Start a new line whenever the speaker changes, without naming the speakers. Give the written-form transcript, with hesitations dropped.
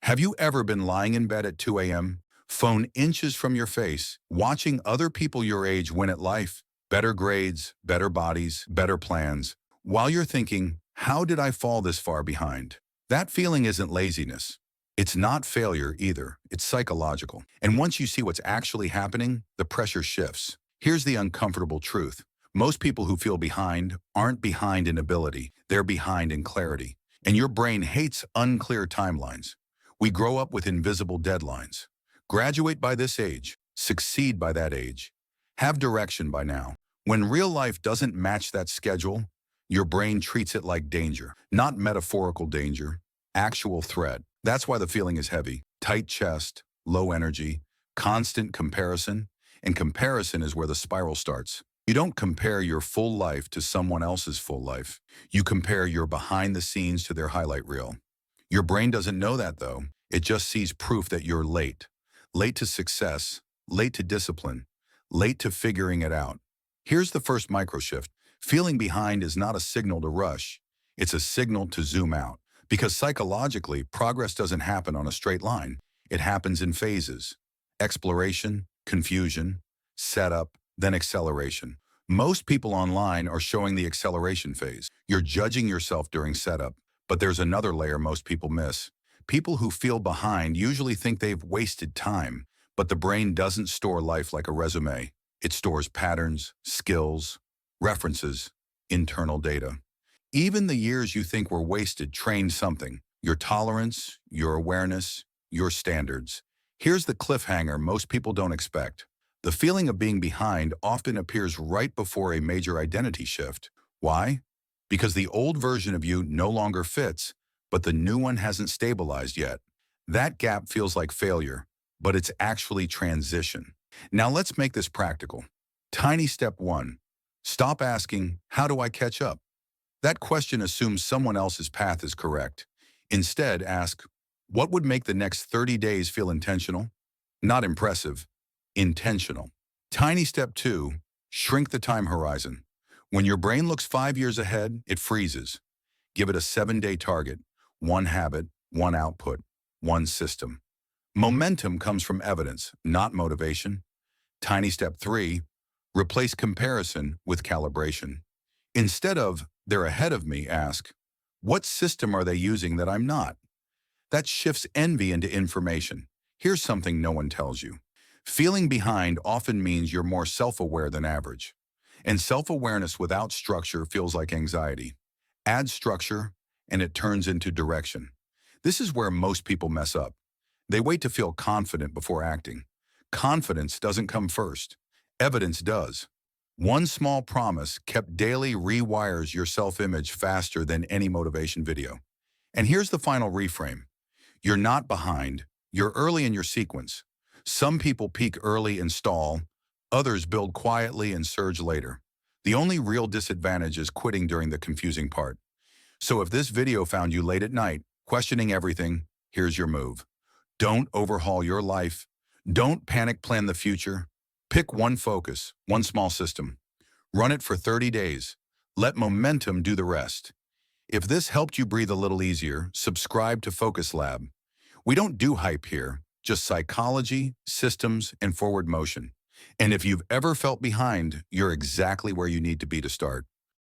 Have you ever been lying in bed at 2 a.m., phone inches from your face, watching other people your age win at life? Better grades, better bodies, better plans, while you're thinking, how did I fall this far behind? That feeling isn't laziness. It's not failure either. It's psychological. And once you see what's actually happening, the pressure shifts. Here's the uncomfortable truth. Most people who feel behind aren't behind in ability. They're behind in clarity. And your brain hates unclear timelines. We grow up with invisible deadlines. Graduate by this age, succeed by that age, have direction by now. When real life doesn't match that schedule, your brain treats it like danger, not metaphorical danger, actual threat. That's why the feeling is heavy, tight chest, low energy, constant comparison, and comparison is where the spiral starts. You don't compare your full life to someone else's full life. You compare your behind the scenes to their highlight reel. Your brain doesn't know that though. It just sees proof that you're late. Late to success, late to discipline, late to figuring it out. Here's the first micro shift. Feeling behind is not a signal to rush. It's a signal to zoom out. Because psychologically, progress doesn't happen on a straight line. It happens in phases. Exploration, confusion, setup, then acceleration. Most people online are showing the acceleration phase. You're judging yourself during setup, but there's another layer most people miss. People who feel behind usually think they've wasted time, but the brain doesn't store life like a resume. It stores patterns, skills, references, internal data. Even the years you think were wasted trained something. Your tolerance, your awareness, your standards. Here's the cliffhanger most people don't expect. The feeling of being behind often appears right before a major identity shift. Why? Because the old version of you no longer fits, but the new one hasn't stabilized yet. That gap feels like failure, but it's actually transition. Now let's make this practical. Tiny step one. Stop asking, how do I catch up? That question assumes someone else's path is correct. Instead, ask, what would make the next 30 days feel intentional? Not impressive, intentional. Tiny step two, shrink the time horizon. When your brain looks 5 years ahead, it freezes. Give it a 7-day target, one habit, one output, one system. Momentum comes from evidence, not motivation. Tiny step three, replace comparison with calibration. Instead of, they're ahead of me, ask, what system are they using that I'm not? That shifts envy into information. Here's something no one tells you. Feeling behind often means you're more self-aware than average. And self-awareness without structure feels like anxiety. Add structure, and it turns into direction. This is where most people mess up. They wait to feel confident before acting. Confidence doesn't come first. Evidence does. One small promise kept daily rewires your self-image faster than any motivation video. And here's the final reframe. You're not behind. You're early in your sequence. Some people peak early and stall. Others build quietly and surge later. The only real disadvantage is quitting during the confusing part. So if this video found you late at night, questioning everything, here's your move. Don't overhaul your life. Don't panic plan the future. Pick one focus, one small system. Run it for 30 days. Let momentum do the rest. If this helped you breathe a little easier, subscribe to FocusLab. We don't do hype here, just psychology, systems, and forward motion. And if you've ever felt behind, you're exactly where you need to be to start.